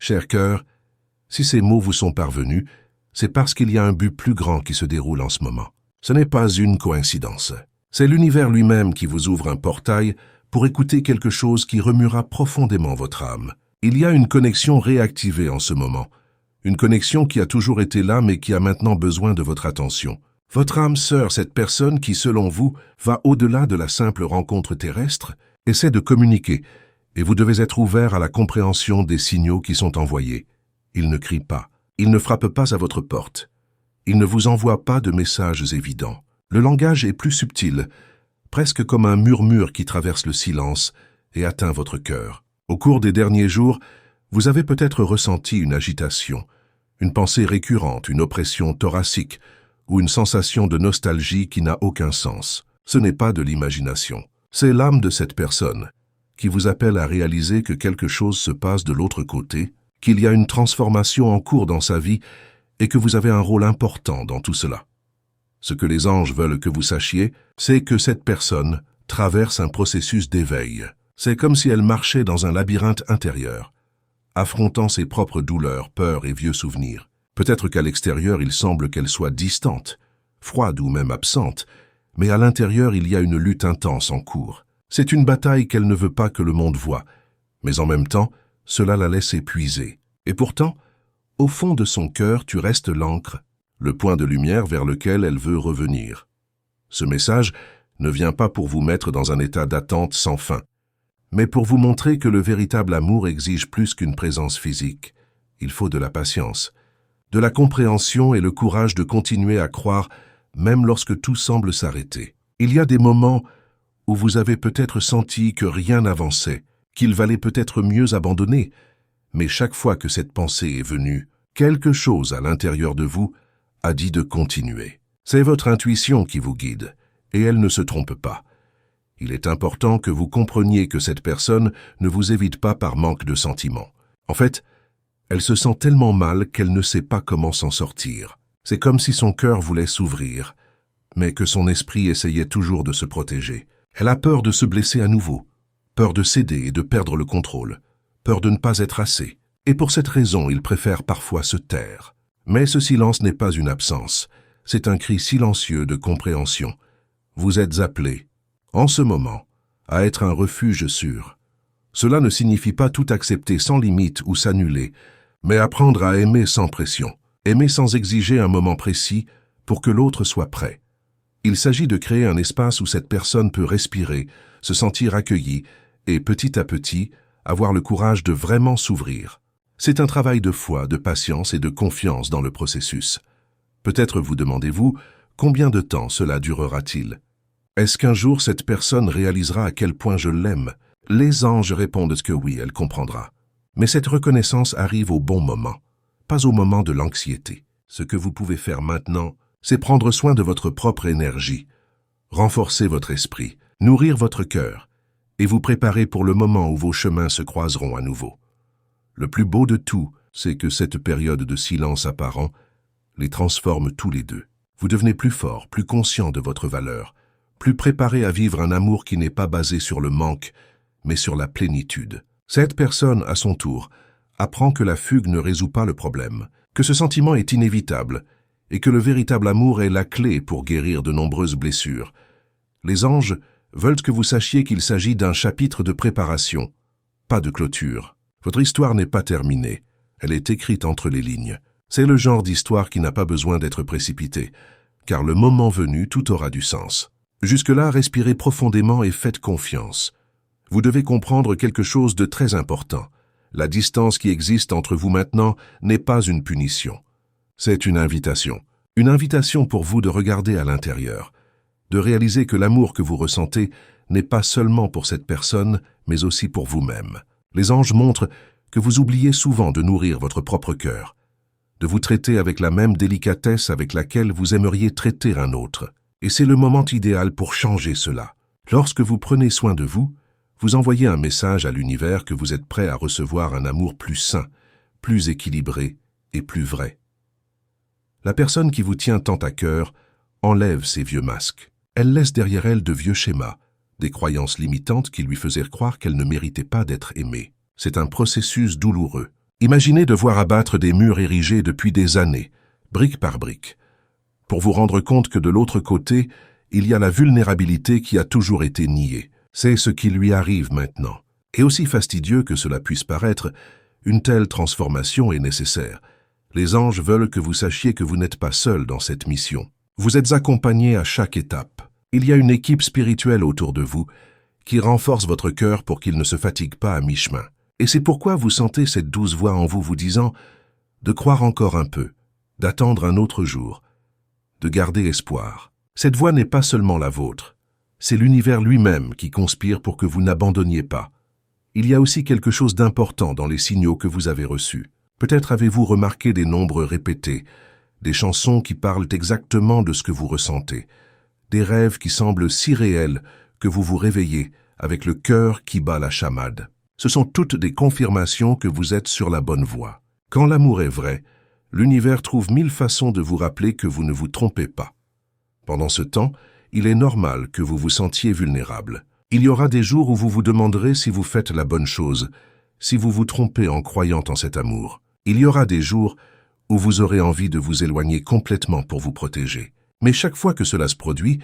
Cher cœur, si ces mots vous sont parvenus, c'est parce qu'il y a un but plus grand qui se déroule en ce moment. Ce n'est pas une coïncidence. C'est l'univers lui-même qui vous ouvre un portail pour écouter quelque chose qui remuera profondément votre âme. Il y a une connexion réactivée en ce moment. Une connexion qui a toujours été là mais qui a maintenant besoin de votre attention. Votre âme sœur, cette personne qui, selon vous, va au-delà de la simple rencontre terrestre, essaie de communiquer, et vous devez être ouvert à la compréhension des signaux qui sont envoyés. Il ne crie pas, il ne frappe pas à votre porte. Il ne vous envoie pas de messages évidents. Le langage est plus subtil, presque comme un murmure qui traverse le silence et atteint votre cœur. Au cours des derniers jours, vous avez peut-être ressenti une agitation, une pensée récurrente, une oppression thoracique ou une sensation de nostalgie qui n'a aucun sens. Ce n'est pas de l'imagination. C'est l'âme de cette personne qui vous appelle à réaliser que quelque chose se passe de l'autre côté, qu'il y a une transformation en cours dans sa vie et que vous avez un rôle important dans tout cela. Ce que les anges veulent que vous sachiez, c'est que cette personne traverse un processus d'éveil. C'est comme si elle marchait dans un labyrinthe intérieur, affrontant ses propres douleurs, peurs et vieux souvenirs. Peut-être qu'à l'extérieur, il semble qu'elle soit distante, froide ou même absente, mais à l'intérieur, il y a une lutte intense en cours. C'est une bataille qu'elle ne veut pas que le monde voie, mais en même temps, cela la laisse épuisée. Et pourtant, au fond de son cœur, tu restes l'encre, le point de lumière vers lequel elle veut revenir. Ce message ne vient pas pour vous mettre dans un état d'attente sans fin, mais pour vous montrer que le véritable amour exige plus qu'une présence physique. Il faut de la patience, de la compréhension et le courage de continuer à croire même lorsque tout semble s'arrêter. Il y a des moments où vous avez peut-être senti que rien n'avançait, qu'il valait peut-être mieux abandonner, mais chaque fois que cette pensée est venue, quelque chose à l'intérieur de vous a dit de continuer. C'est votre intuition qui vous guide, et elle ne se trompe pas. Il est important que vous compreniez que cette personne ne vous évite pas par manque de sentiments. En fait, elle se sent tellement mal qu'elle ne sait pas comment s'en sortir. C'est comme si son cœur voulait s'ouvrir, mais que son esprit essayait toujours de se protéger. Elle a peur de se blesser à nouveau, peur de céder et de perdre le contrôle, peur de ne pas être assez. Et pour cette raison, il préfère parfois se taire. Mais ce silence n'est pas une absence, c'est un cri silencieux de compréhension. Vous êtes appelé, en ce moment, à être un refuge sûr. Cela ne signifie pas tout accepter sans limite ou s'annuler, mais apprendre à aimer sans pression, aimer sans exiger un moment précis pour que l'autre soit prêt. Il s'agit de créer un espace où cette personne peut respirer, se sentir accueillie et, petit à petit, avoir le courage de vraiment s'ouvrir. C'est un travail de foi, de patience et de confiance dans le processus. Peut-être vous demandez-vous, combien de temps cela durera-t-il? Est-ce qu'un jour cette personne réalisera à quel point je l'aime? Les anges répondent que oui, elle comprendra. Mais cette reconnaissance arrive au bon moment, pas au moment de l'anxiété. Ce que vous pouvez faire maintenant, c'est prendre soin de votre propre énergie, renforcer votre esprit, nourrir votre cœur, et vous préparer pour le moment où vos chemins se croiseront à nouveau. Le plus beau de tout, c'est que cette période de silence apparent les transforme tous les deux. Vous devenez plus fort, plus conscient de votre valeur, plus préparé à vivre un amour qui n'est pas basé sur le manque, mais sur la plénitude. Cette personne, à son tour, apprend que la fugue ne résout pas le problème, que ce sentiment est inévitable, et que le véritable amour est la clé pour guérir de nombreuses blessures. Les anges veulent que vous sachiez qu'il s'agit d'un chapitre de préparation, pas de clôture. Votre histoire n'est pas terminée, elle est écrite entre les lignes. C'est le genre d'histoire qui n'a pas besoin d'être précipitée, car le moment venu, tout aura du sens. Jusque-là, respirez profondément et faites confiance. Vous devez comprendre quelque chose de très important. La distance qui existe entre vous maintenant n'est pas une punition. C'est une invitation. Une invitation pour vous de regarder à l'intérieur, de réaliser que l'amour que vous ressentez n'est pas seulement pour cette personne, mais aussi pour vous-même. Les anges montrent que vous oubliez souvent de nourrir votre propre cœur, de vous traiter avec la même délicatesse avec laquelle vous aimeriez traiter un autre. Et c'est le moment idéal pour changer cela. Lorsque vous prenez soin de vous, vous envoyez un message à l'univers que vous êtes prêt à recevoir un amour plus sain, plus équilibré et plus vrai. La personne qui vous tient tant à cœur enlève ses vieux masques. Elle laisse derrière elle de vieux schémas, des croyances limitantes qui lui faisaient croire qu'elle ne méritait pas d'être aimée. C'est un processus douloureux, Imaginez devoir abattre des murs érigés depuis des années, brique par brique, pour vous rendre compte que de l'autre côté, il y a la vulnérabilité qui a toujours été niée. C'est ce qui lui arrive maintenant. Et aussi fastidieux que cela puisse paraître, une telle transformation est nécessaire. Les anges veulent que vous sachiez que vous n'êtes pas seul dans cette mission. Vous êtes accompagné à chaque étape. Il y a une équipe spirituelle autour de vous qui renforce votre cœur pour qu'il ne se fatigue pas à mi-chemin. Et c'est pourquoi vous sentez cette douce voix en vous vous disant de croire encore un peu, d'attendre un autre jour, de garder espoir. Cette voix n'est pas seulement la vôtre, c'est l'univers lui-même qui conspire pour que vous n'abandonniez pas. Il y a aussi quelque chose d'important dans les signaux que vous avez reçus. Peut-être avez-vous remarqué des nombres répétés, des chansons qui parlent exactement de ce que vous ressentez, des rêves qui semblent si réels que vous vous réveillez avec le cœur qui bat la chamade. Ce sont toutes des confirmations que vous êtes sur la bonne voie. Quand l'amour est vrai, l'univers trouve 1000 façons de vous rappeler que vous ne vous trompez pas. Pendant ce temps, il est normal que vous vous sentiez vulnérable. Il y aura des jours où vous vous demanderez si vous faites la bonne chose, si vous vous trompez en croyant en cet amour. Il y aura des jours où vous aurez envie de vous éloigner complètement pour vous protéger. Mais chaque fois que cela se produit,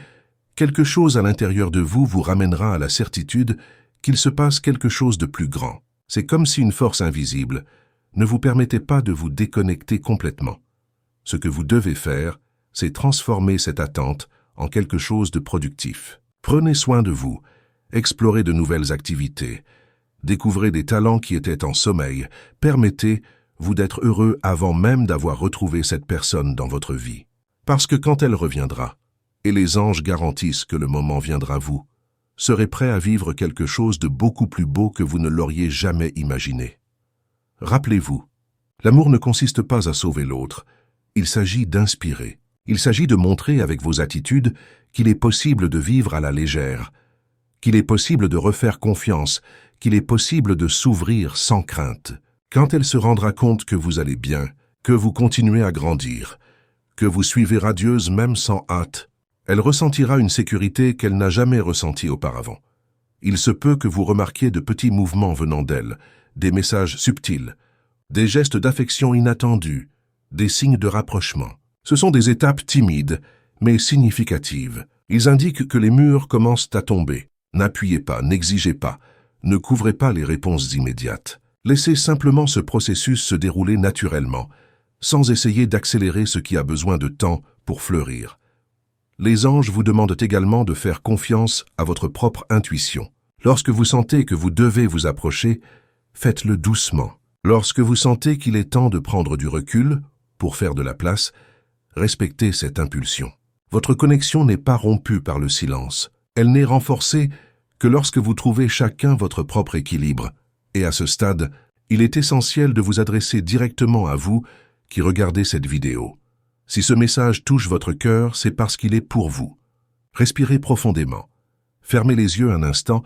quelque chose à l'intérieur de vous vous ramènera à la certitude qu'il se passe quelque chose de plus grand. C'est comme si une force invisible ne vous permettait pas de vous déconnecter complètement. Ce que vous devez faire, c'est transformer cette attente en quelque chose de productif. Prenez soin de vous, explorez de nouvelles activités, découvrez des talents qui étaient en sommeil, permettez-vous d'être heureux avant même d'avoir retrouvé cette personne dans votre vie. Parce que quand elle reviendra, et les anges garantissent que le moment viendra vous, serez prêt à vivre quelque chose de beaucoup plus beau que vous ne l'auriez jamais imaginé. Rappelez-vous, l'amour ne consiste pas à sauver l'autre, il s'agit d'inspirer. Il s'agit de montrer avec vos attitudes qu'il est possible de vivre à la légère, qu'il est possible de refaire confiance, qu'il est possible de s'ouvrir sans crainte. Quand elle se rendra compte que vous allez bien, que vous continuez à grandir, que vous suivez radieuse même sans hâte, elle ressentira une sécurité qu'elle n'a jamais ressentie auparavant. Il se peut que vous remarquiez de petits mouvements venant d'elle, des messages subtils, des gestes d'affection inattendus, des signes de rapprochement. Ce sont des étapes timides, mais significatives. Ils indiquent que les murs commencent à tomber. N'appuyez pas, n'exigez pas, ne couvrez pas les réponses immédiates. Laissez simplement ce processus se dérouler naturellement, sans essayer d'accélérer ce qui a besoin de temps pour fleurir. Les anges vous demandent également de faire confiance à votre propre intuition. Lorsque vous sentez que vous devez vous approcher, faites-le doucement. Lorsque vous sentez qu'il est temps de prendre du recul, pour faire de la place, respectez cette impulsion. Votre connexion n'est pas rompue par le silence. Elle n'est renforcée que lorsque vous trouvez chacun votre propre équilibre. Et à ce stade, il est essentiel de vous adresser directement à vous qui regardez cette vidéo. Si ce message touche votre cœur, c'est parce qu'il est pour vous. Respirez profondément. Fermez les yeux un instant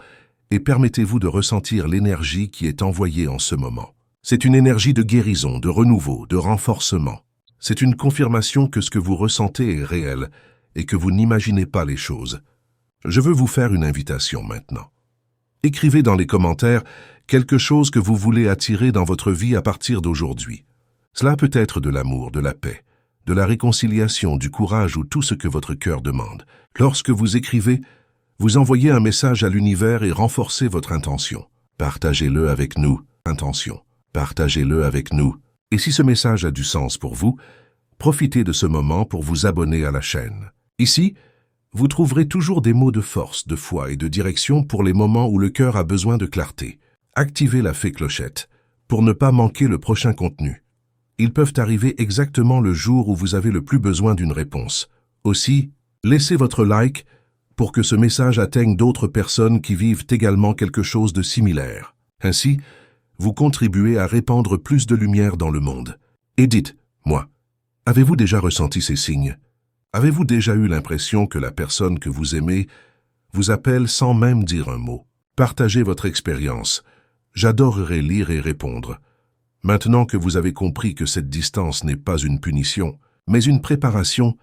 et permettez-vous de ressentir l'énergie qui est envoyée en ce moment. C'est une énergie de guérison, de renouveau, de renforcement. C'est une confirmation que ce que vous ressentez est réel et que vous n'imaginez pas les choses. Je veux vous faire une invitation maintenant. Écrivez dans les commentaires quelque chose que vous voulez attirer dans votre vie à partir d'aujourd'hui. Cela peut être de l'amour, de la paix, de la réconciliation, du courage ou tout ce que votre cœur demande. Lorsque vous écrivez, vous envoyez un message à l'univers et renforcez votre intention. Partagez-le avec nous. Intention. Partagez-le avec nous. Et si ce message a du sens pour vous, profitez de ce moment pour vous abonner à la chaîne. Ici, vous trouverez toujours des mots de force, de foi et de direction pour les moments où le cœur a besoin de clarté. Activez la fée clochette pour ne pas manquer le prochain contenu. Ils peuvent arriver exactement le jour où vous avez le plus besoin d'une réponse. Aussi, laissez votre like pour que ce message atteigne d'autres personnes qui vivent également quelque chose de similaire. Ainsi, vous contribuez à répandre plus de lumière dans le monde. Et dites-moi, avez-vous déjà ressenti ces signes? Avez-vous déjà eu l'impression que la personne que vous aimez vous appelle sans même dire un mot? Partagez votre expérience. J'adorerais lire et répondre. Maintenant que vous avez compris que cette distance n'est pas une punition, mais une préparation,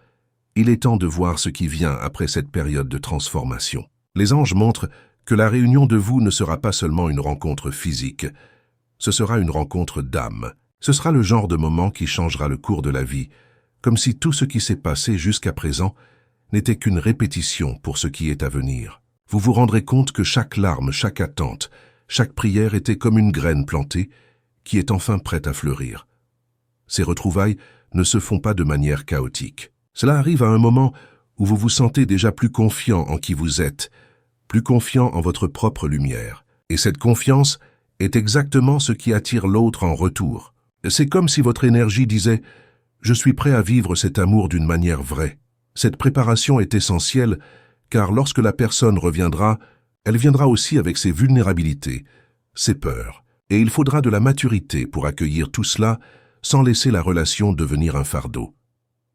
il est temps de voir ce qui vient après cette période de transformation. Les anges montrent que la réunion de vous ne sera pas seulement une rencontre physique. Ce sera une rencontre d'âme. Ce sera le genre de moment qui changera le cours de la vie, comme si tout ce qui s'est passé jusqu'à présent n'était qu'une répétition pour ce qui est à venir. Vous vous rendrez compte que chaque larme, chaque attente, chaque prière était comme une graine plantée qui est enfin prête à fleurir. Ces retrouvailles ne se font pas de manière chaotique. Cela arrive à un moment où vous vous sentez déjà plus confiant en qui vous êtes, plus confiant en votre propre lumière. Et cette confiance est exactement ce qui attire l'autre en retour. C'est comme si votre énergie disait « Je suis prêt à vivre cet amour d'une manière vraie ». Cette préparation est essentielle car lorsque la personne reviendra, elle viendra aussi avec ses vulnérabilités, ses peurs. Et il faudra de la maturité pour accueillir tout cela sans laisser la relation devenir un fardeau.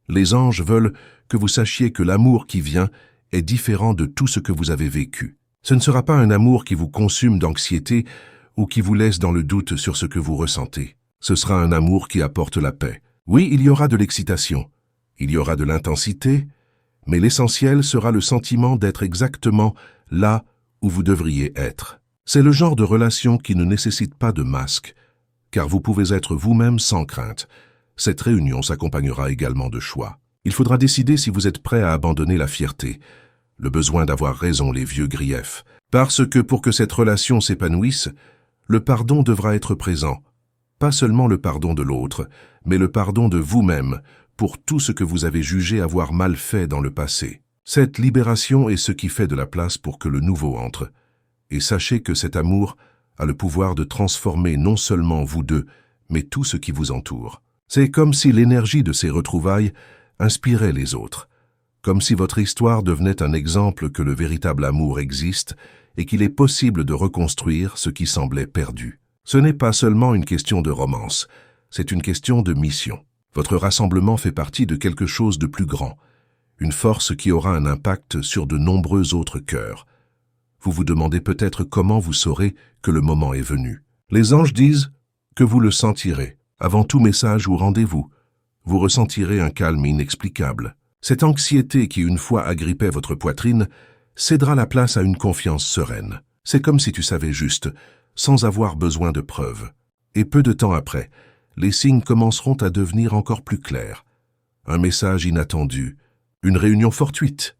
Les anges veulent que vous sachiez que l'amour qui vient est différent de tout ce que vous avez vécu. Ce ne sera pas un amour qui vous consume d'anxiété ou qui vous laisse dans le doute sur ce que vous ressentez. Ce sera un amour qui apporte la paix. Oui, il y aura de l'excitation, il y aura de l'intensité, mais l'essentiel sera le sentiment d'être exactement là où vous devriez être. C'est le genre de relation qui ne nécessite pas de masque, car vous pouvez être vous-même sans crainte. Cette réunion s'accompagnera également de choix. Il faudra décider si vous êtes prêt à abandonner la fierté, le besoin d'avoir raison, les vieux griefs. Parce que pour que cette relation s'épanouisse, le pardon devra être présent. Pas seulement le pardon de l'autre, mais le pardon de vous-même pour tout ce que vous avez jugé avoir mal fait dans le passé. Cette libération est ce qui fait de la place pour que le nouveau entre. Et sachez que cet amour a le pouvoir de transformer non seulement vous deux, mais tout ce qui vous entoure. C'est comme si l'énergie de ces retrouvailles inspirait les autres, comme si votre histoire devenait un exemple que le véritable amour existe et qu'il est possible de reconstruire ce qui semblait perdu. Ce n'est pas seulement une question de romance, c'est une question de mission. Votre rassemblement fait partie de quelque chose de plus grand, une force qui aura un impact sur de nombreux autres cœurs. Vous vous demandez peut-être comment vous saurez que le moment est venu. Les anges disent que vous le sentirez. Avant tout message ou rendez-vous, vous ressentirez un calme inexplicable. Cette anxiété qui une fois agrippait votre poitrine cédera la place à une confiance sereine. C'est comme si tu savais juste, sans avoir besoin de preuves. Et peu de temps après, les signes commenceront à devenir encore plus clairs. Un message inattendu, une réunion fortuite,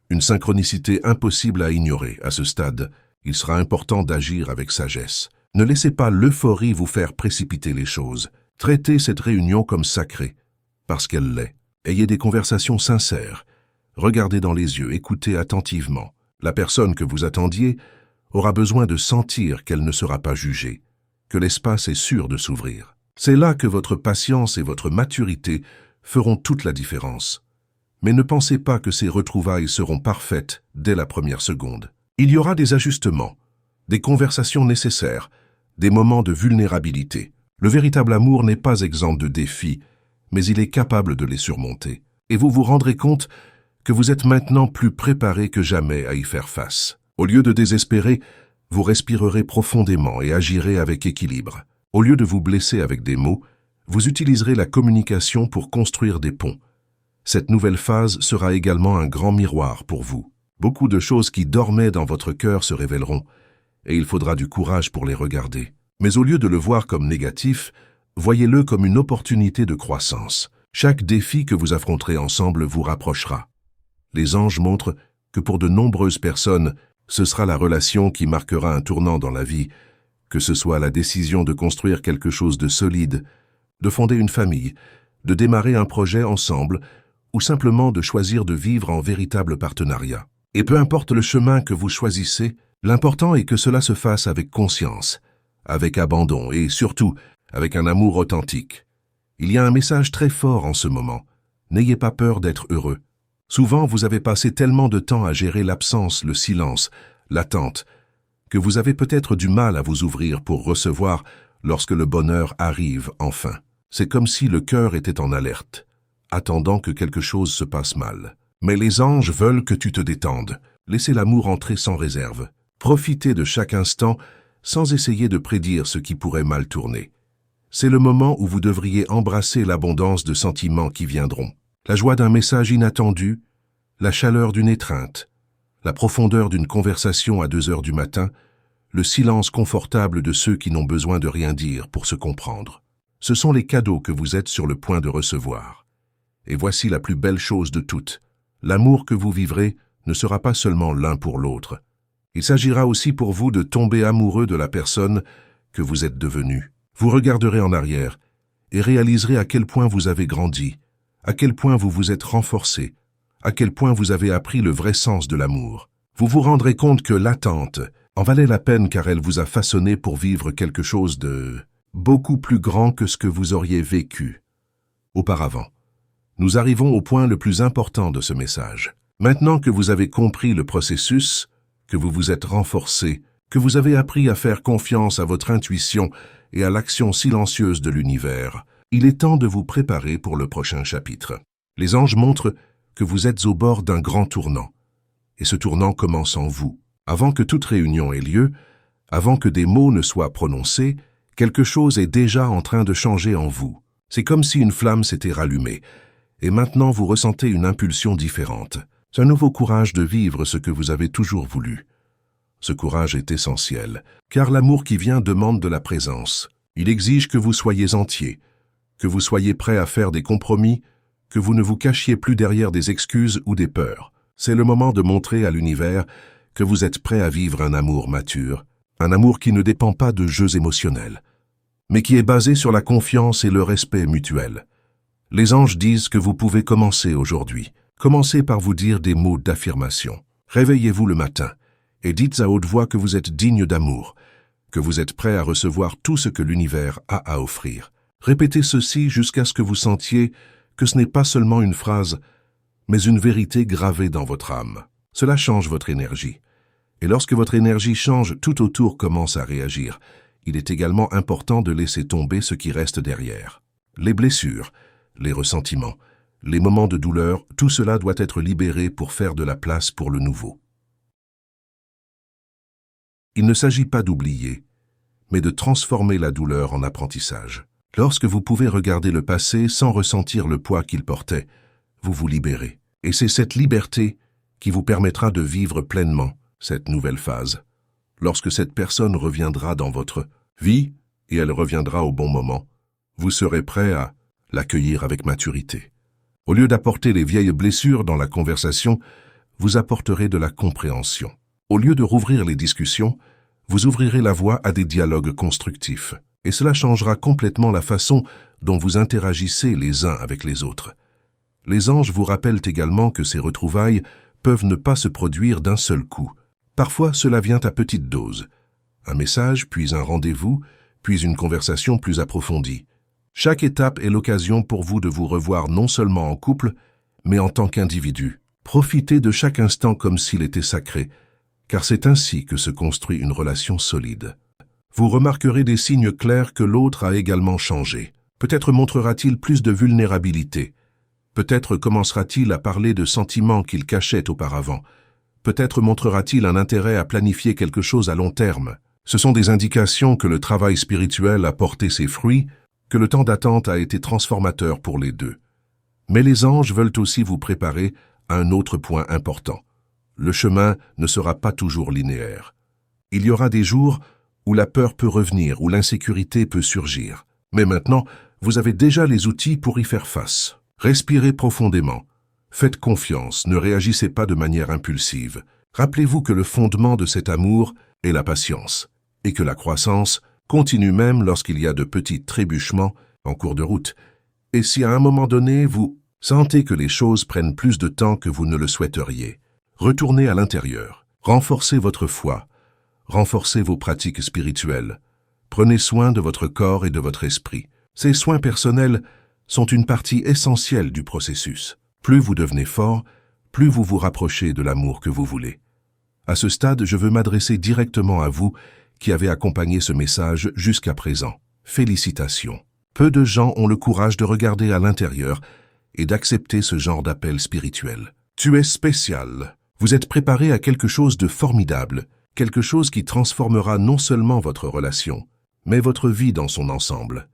une synchronicité impossible à ignorer. À ce stade, il sera important d'agir avec sagesse. Ne laissez pas l'euphorie vous faire précipiter les choses. Traitez cette réunion comme sacrée, parce qu'elle l'est. Ayez des conversations sincères. Regardez dans les yeux, écoutez attentivement. La personne que vous attendiez aura besoin de sentir qu'elle ne sera pas jugée, que l'espace est sûr de s'ouvrir. C'est là que votre patience et votre maturité feront toute la différence. Mais ne pensez pas que ces retrouvailles seront parfaites dès la première seconde. Il y aura des ajustements, des conversations nécessaires, des moments de vulnérabilité. Le véritable amour n'est pas exempt de défis, mais il est capable de les surmonter. Et vous vous rendrez compte que vous êtes maintenant plus préparé que jamais à y faire face. Au lieu de désespérer, vous respirerez profondément et agirez avec équilibre. Au lieu de vous blesser avec des mots, vous utiliserez la communication pour construire des ponts. Cette nouvelle phase sera également un grand miroir pour vous. Beaucoup de choses qui dormaient dans votre cœur se révéleront, et il faudra du courage pour les regarder. Mais au lieu de le voir comme négatif, voyez-le comme une opportunité de croissance. Chaque défi que vous affronterez ensemble vous rapprochera. Les anges montrent que pour de nombreuses personnes, ce sera la relation qui marquera un tournant dans la vie, que ce soit la décision de construire quelque chose de solide, de fonder une famille, de démarrer un projet ensemble, ou simplement de choisir de vivre en véritable partenariat. Et peu importe le chemin que vous choisissez, l'important est que cela se fasse avec conscience, avec abandon et surtout avec un amour authentique. Il y a un message très fort en ce moment. N'ayez pas peur d'être heureux. Souvent, vous avez passé tellement de temps à gérer l'absence, le silence, l'attente, que vous avez peut-être du mal à vous ouvrir pour recevoir lorsque le bonheur arrive enfin. C'est comme si le cœur était en alerte, attendant que quelque chose se passe mal. Mais les anges veulent que tu te détendes. Laissez l'amour entrer sans réserve. Profitez de chaque instant sans essayer de prédire ce qui pourrait mal tourner. C'est le moment où vous devriez embrasser l'abondance de sentiments qui viendront. La joie d'un message inattendu, la chaleur d'une étreinte, la profondeur d'une conversation à 2 heures du matin, le silence confortable de ceux qui n'ont besoin de rien dire pour se comprendre. Ce sont les cadeaux que vous êtes sur le point de recevoir. Et voici la plus belle chose de toutes. L'amour que vous vivrez ne sera pas seulement l'un pour l'autre. Il s'agira aussi pour vous de tomber amoureux de la personne que vous êtes devenu. Vous regarderez en arrière et réaliserez à quel point vous avez grandi, à quel point vous vous êtes renforcé, à quel point vous avez appris le vrai sens de l'amour. Vous vous rendrez compte que l'attente en valait la peine car elle vous a façonné pour vivre quelque chose de beaucoup plus grand que ce que vous auriez vécu auparavant. Nous arrivons au point le plus important de ce message. Maintenant que vous avez compris le processus, que vous vous êtes renforcé, que vous avez appris à faire confiance à votre intuition et à l'action silencieuse de l'univers, il est temps de vous préparer pour le prochain chapitre. Les anges montrent que vous êtes au bord d'un grand tournant. Et ce tournant commence en vous. Avant que toute réunion ait lieu, avant que des mots ne soient prononcés, quelque chose est déjà en train de changer en vous. C'est comme si une flamme s'était rallumée. Et maintenant vous ressentez une impulsion différente. C'est un nouveau courage de vivre ce que vous avez toujours voulu. Ce courage est essentiel, car l'amour qui vient demande de la présence. Il exige que vous soyez entier, que vous soyez prêt à faire des compromis, que vous ne vous cachiez plus derrière des excuses ou des peurs. C'est le moment de montrer à l'univers que vous êtes prêt à vivre un amour mature, un amour qui ne dépend pas de jeux émotionnels, mais qui est basé sur la confiance et le respect mutuel. Les anges disent que vous pouvez commencer aujourd'hui. Commencez par vous dire des mots d'affirmation. Réveillez-vous le matin et dites à haute voix que vous êtes digne d'amour, que vous êtes prêt à recevoir tout ce que l'univers a à offrir. Répétez ceci jusqu'à ce que vous sentiez que ce n'est pas seulement une phrase, mais une vérité gravée dans votre âme. Cela change votre énergie. Et lorsque votre énergie change, tout autour commence à réagir. Il est également important de laisser tomber ce qui reste derrière. Les blessures, les ressentiments, les moments de douleur, tout cela doit être libéré pour faire de la place pour le nouveau. Il ne s'agit pas d'oublier, mais de transformer la douleur en apprentissage. Lorsque vous pouvez regarder le passé sans ressentir le poids qu'il portait, vous vous libérez. Et c'est cette liberté qui vous permettra de vivre pleinement cette nouvelle phase. Lorsque cette personne reviendra dans votre vie, et elle reviendra au bon moment, vous serez prêt à l'accueillir avec maturité. Au lieu d'apporter les vieilles blessures dans la conversation, vous apporterez de la compréhension. Au lieu de rouvrir les discussions, vous ouvrirez la voie à des dialogues constructifs. Et cela changera complètement la façon dont vous interagissez les uns avec les autres. Les anges vous rappellent également que ces retrouvailles peuvent ne pas se produire d'un seul coup. Parfois, cela vient à petite dose. Un message, puis un rendez-vous, puis une conversation plus approfondie. Chaque étape est l'occasion pour vous de vous revoir non seulement en couple, mais en tant qu'individu. Profitez de chaque instant comme s'il était sacré, car c'est ainsi que se construit une relation solide. Vous remarquerez des signes clairs que l'autre a également changé. Peut-être montrera-t-il plus de vulnérabilité. Peut-être commencera-t-il à parler de sentiments qu'il cachait auparavant. Peut-être montrera-t-il un intérêt à planifier quelque chose à long terme. Ce sont des indications que le travail spirituel a porté ses fruits, que le temps d'attente a été transformateur pour les deux. Mais les anges veulent aussi vous préparer à un autre point important. Le chemin ne sera pas toujours linéaire. Il y aura des jours où la peur peut revenir, où l'insécurité peut surgir. Mais maintenant, vous avez déjà les outils pour y faire face. Respirez profondément. Faites confiance, ne réagissez pas de manière impulsive. Rappelez-vous que le fondement de cet amour est la patience, et que la croissance continue même lorsqu'il y a de petits trébuchements en cours de route. Et si à un moment donné, vous sentez que les choses prennent plus de temps que vous ne le souhaiteriez, retournez à l'intérieur, renforcez votre foi, renforcez vos pratiques spirituelles, prenez soin de votre corps et de votre esprit. Ces soins personnels sont une partie essentielle du processus. Plus vous devenez fort, plus vous vous rapprochez de l'amour que vous voulez. À ce stade, je veux m'adresser directement à vous qui avez accompagné ce message jusqu'à présent. Félicitations. Peu de gens ont le courage de regarder à l'intérieur et d'accepter ce genre d'appel spirituel. Tu es spécial. Vous êtes préparé à quelque chose de formidable, quelque chose qui transformera non seulement votre relation, mais votre vie dans son ensemble.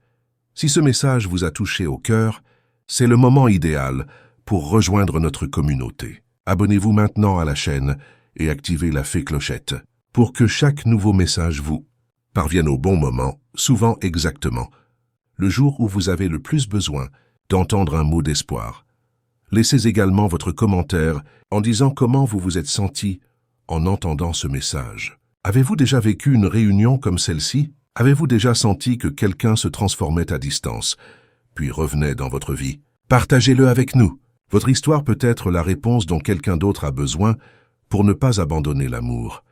Si ce message vous a touché au cœur, c'est le moment idéal pour rejoindre notre communauté. Abonnez-vous maintenant à la chaîne et activez la fée clochette. pour que chaque nouveau message vous parvienne au bon moment, souvent exactement, le jour où vous avez le plus besoin d'entendre un mot d'espoir. Laissez également votre commentaire en disant comment vous vous êtes senti en entendant ce message. Avez-vous déjà vécu une réunion comme celle-ci? Avez-vous déjà senti que quelqu'un se transformait à distance, puis revenait dans votre vie? Partagez-le avec nous. Votre histoire peut être la réponse dont quelqu'un d'autre a besoin pour ne pas abandonner l'amour.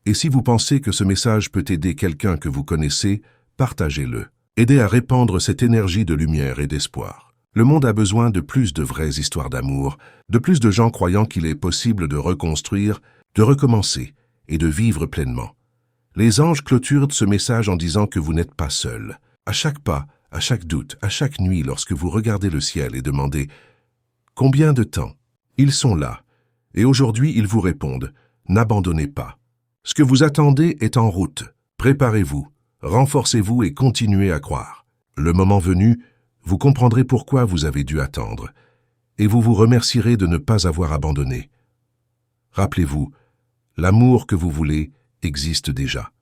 Et si vous pensez que ce message peut aider quelqu'un que vous connaissez, partagez-le. Aidez à répandre cette énergie de lumière et d'espoir. Le monde a besoin de plus de vraies histoires d'amour, de plus de gens croyant qu'il est possible de reconstruire, de recommencer et de vivre pleinement. Les anges clôturent ce message en disant que vous n'êtes pas seul. À chaque pas, à chaque doute, à chaque nuit, lorsque vous regardez le ciel et demandez « Combien de temps ?» Ils sont là. Et aujourd'hui, ils vous répondent « N'abandonnez pas. Ce que vous attendez est en route. Préparez-vous, renforcez-vous et continuez à croire. Le moment venu, vous comprendrez pourquoi vous avez dû attendre. Et vous vous remercierez de ne pas avoir abandonné. Rappelez-vous, l'amour que vous voulez existe déjà.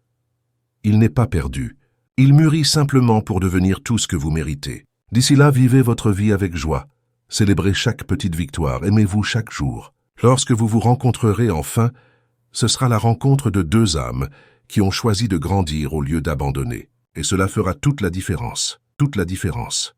Il n'est pas perdu. Il mûrit simplement pour devenir tout ce que vous méritez. D'ici là, vivez votre vie avec joie. Célébrez chaque petite victoire, aimez-vous chaque jour. Lorsque vous vous rencontrerez enfin, ce sera la rencontre de deux âmes qui ont choisi de grandir au lieu d'abandonner. Et cela fera toute la différence. Toute la différence.